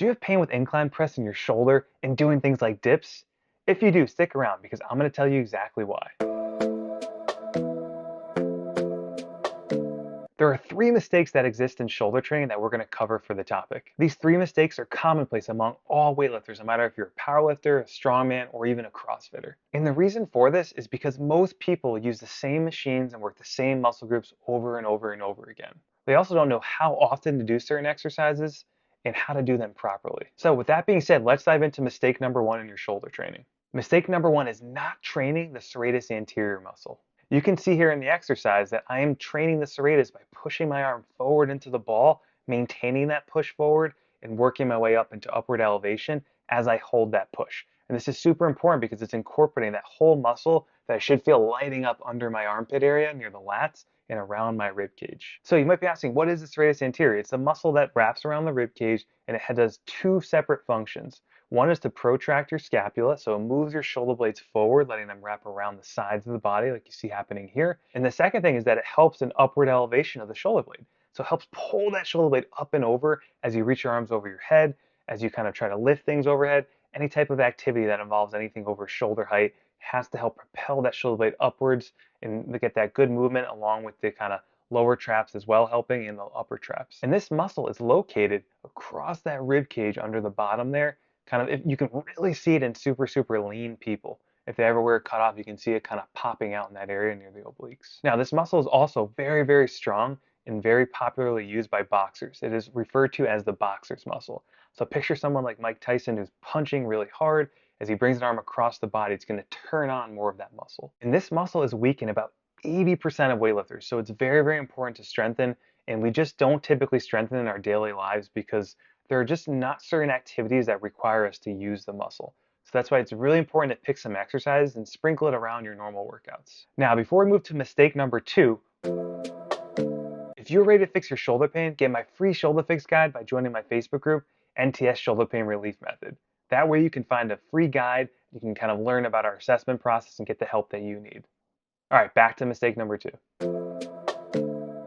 Do you have pain with incline press in your shoulder and doing things like dips? If you do, stick around because I'm going to tell you exactly why. There are three mistakes that exist in shoulder training that we're going to cover for the topic. These three mistakes are commonplace among all weightlifters, no matter if you're a powerlifter, a strongman, or even a CrossFitter. And the reason for this is because most people use the same machines and work the same muscle groups over and over and over again. They also don't know how often to do certain exercises and how to do them properly. So with that being said, let's dive into mistake number one in your shoulder training. Mistake number one is not training the serratus anterior muscle. You can see here in the exercise that I am training the serratus by pushing my arm forward into the ball, maintaining that push forward, and working my way up into upward elevation as I hold that push. And this is super important because it's incorporating that whole muscle that I should feel lighting up under my armpit area near the lats and around my rib cage. So you might be asking, what is the serratus anterior? It's a muscle that wraps around the rib cage and it does two separate functions. One is to protract your scapula, so it moves your shoulder blades forward, letting them wrap around the sides of the body like you see happening here. And the second thing is that it helps in upward elevation of the shoulder blade. So it helps pull that shoulder blade up and over as you reach your arms over your head, as you kind of try to lift things overhead. Any type of activity that involves anything over shoulder height has to help propel that shoulder blade upwards and get that good movement along with the kind of lower traps as well, helping in the upper traps. And this muscle is located across that rib cage under the bottom there. Kind of, if you can really see it in super lean people. If they ever wear a cutoff, you can see it kind of popping out in that area near the obliques. Now, this muscle is also very strong and very popularly used by boxers. It is referred to as the boxer's muscle. So picture someone like Mike Tyson who's punching really hard. As he brings an arm across the body, it's going to turn on more of that muscle. And this muscle is weak in about 80% of weightlifters. So it's very important to strengthen. And we just don't typically strengthen in our daily lives because there are just not certain activities that require us to use the muscle. So that's why it's really important to pick some exercises and sprinkle it around your normal workouts. Now, before we move to mistake number two, if you're ready to fix your shoulder pain, get my free shoulder fix guide by joining my Facebook group, NTS Shoulder Pain Relief Method. That way you can find a free guide, you can kind of learn about our assessment process and get the help that you need. All right, back to mistake number two.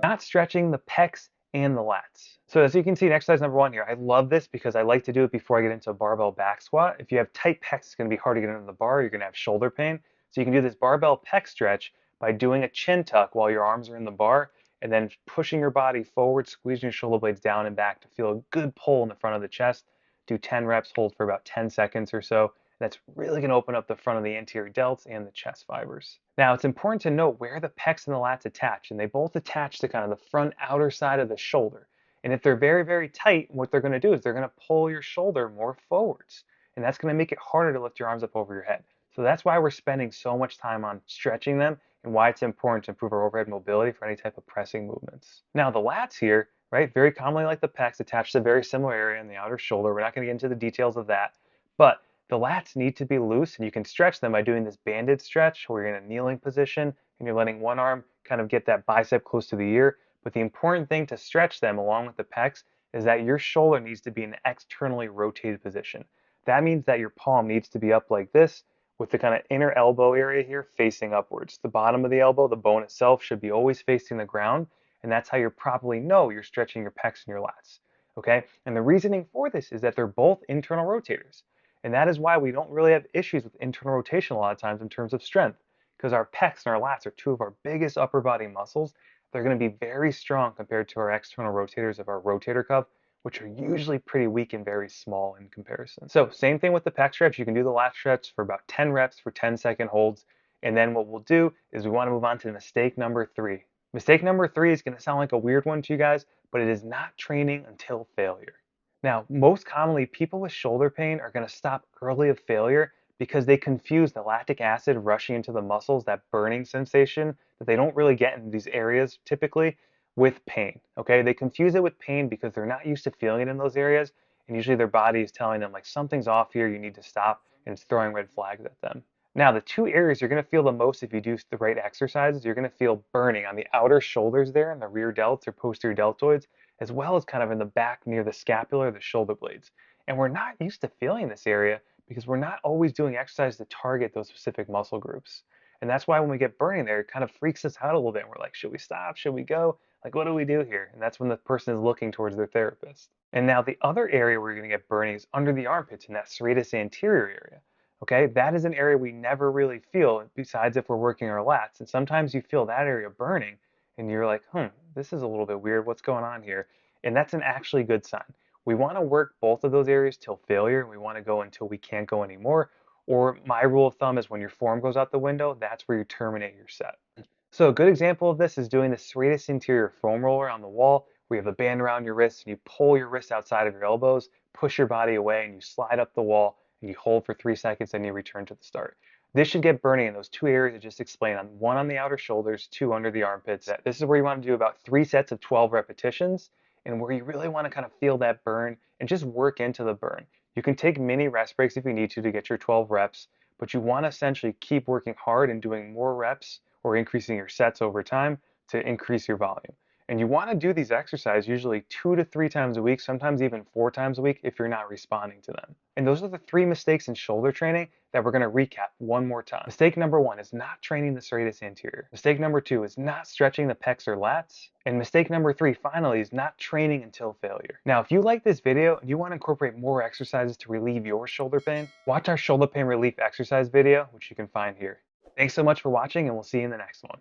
Not stretching the pecs and the lats. So as you can see in exercise number one here, I love this because I like to do it before I get into a barbell back squat. If you have tight pecs, it's going to be hard to get into the bar. You're going to have shoulder pain. So you can do this barbell pec stretch by doing a chin tuck while your arms are in the bar and then pushing your body forward, squeezing your shoulder blades down and back to feel a good pull in the front of the chest. Do 10 reps, hold for about 10 seconds or so. That's really going to open up the front of the anterior delts and the chest fibers. Now, it's important to note where the pecs and the lats attach, and they both attach to kind of the front outer side of the shoulder. And if they're very tight, what they're going to do is they're going to pull your shoulder more forwards, and that's going to make it harder to lift your arms up over your head. So that's why we're spending so much time on stretching them and why it's important to improve our overhead mobility for any type of pressing movements. Now, the lats here, right, very commonly like the pecs, attach to a very similar area in the outer shoulder. We're not going to get into the details of that, but the lats need to be loose, and you can stretch them by doing this banded stretch where you're in a kneeling position and you're letting one arm kind of get that bicep close to the ear. But the important thing to stretch them along with the pecs is that your shoulder needs to be in an externally rotated position. That means that your palm needs to be up like this with the kind of inner elbow area here facing upwards. The bottom of the elbow, the bone itself, should be always facing the ground, and that's how you properly know you're stretching your pecs and your lats. Okay? And the reasoning for this is that they're both internal rotators. And that is why we don't really have issues with internal rotation a lot of times in terms of strength, because our pecs and our lats are two of our biggest upper body muscles. They're going to be very strong compared to our external rotators of our rotator cuff, which are usually pretty weak and very small in comparison. So same thing with the pec stretch. You can do the lat stretch for about 10 reps for 10-second holds. And then what we'll do is we want to move on to mistake number three. Mistake number three is going to sound like a weird one to you guys, but it is not training until failure. Now, most commonly, people with shoulder pain are going to stop early of failure because they confuse the lactic acid rushing into the muscles, that burning sensation that they don't really get in these areas typically, with pain. Okay, they confuse it with pain because they're not used to feeling it in those areas, and usually their body is telling them like something's off here, you need to stop, and it's throwing red flags at them. Now, the two areas you're going to feel the most if you do the right exercises, you're going to feel burning on the outer shoulders there in the rear delts or posterior deltoids, as well as kind of in the back near the scapula or the shoulder blades. And we're not used to feeling this area because we're not always doing exercise to target those specific muscle groups. And that's why when we get burning there, it kind of freaks us out a little bit. We're like, should we stop? Should we go? Like, what do we do here? And that's when the person is looking towards their therapist. And now the other area where you're going to get burning is under the armpits in that serratus anterior area. Okay, that is an area we never really feel besides if we're working our lats. And sometimes you feel that area burning and you're like, this is a little bit weird. What's going on here? And that's an actually good sign. We want to work both of those areas till failure, and we want to go until we can't go anymore. Or my rule of thumb is when your form goes out the window, that's where you terminate your set. So a good example of this is doing the serratus anterior foam roller on the wall, where you have a band around your wrist and you pull your wrist outside of your elbows, push your body away, and you slide up the wall and you hold for 3 seconds and you return to the start. This should get burning in those two areas I just explained, on one on the outer shoulders, two under the armpits. This is where you want to do about 3 sets of 12 repetitions, and where you really want to kind of feel that burn and just work into the burn. You can take mini rest breaks if you need to get your 12 reps, but you want to essentially keep working hard and doing more reps or increasing your sets over time to increase your volume. And you want to do these exercises usually 2 to 3 times a week, sometimes even 4 times a week if you're not responding to them. And those are the 3 mistakes in shoulder training that we're going to recap one more time. Mistake number 1 is not training the serratus anterior. Mistake number 2 is not stretching the pecs or lats. And mistake number 3, finally, is not training until failure. Now, if you like this video and you want to incorporate more exercises to relieve your shoulder pain, watch our shoulder pain relief exercise video, which you can find here. Thanks so much for watching, and we'll see you in the next one.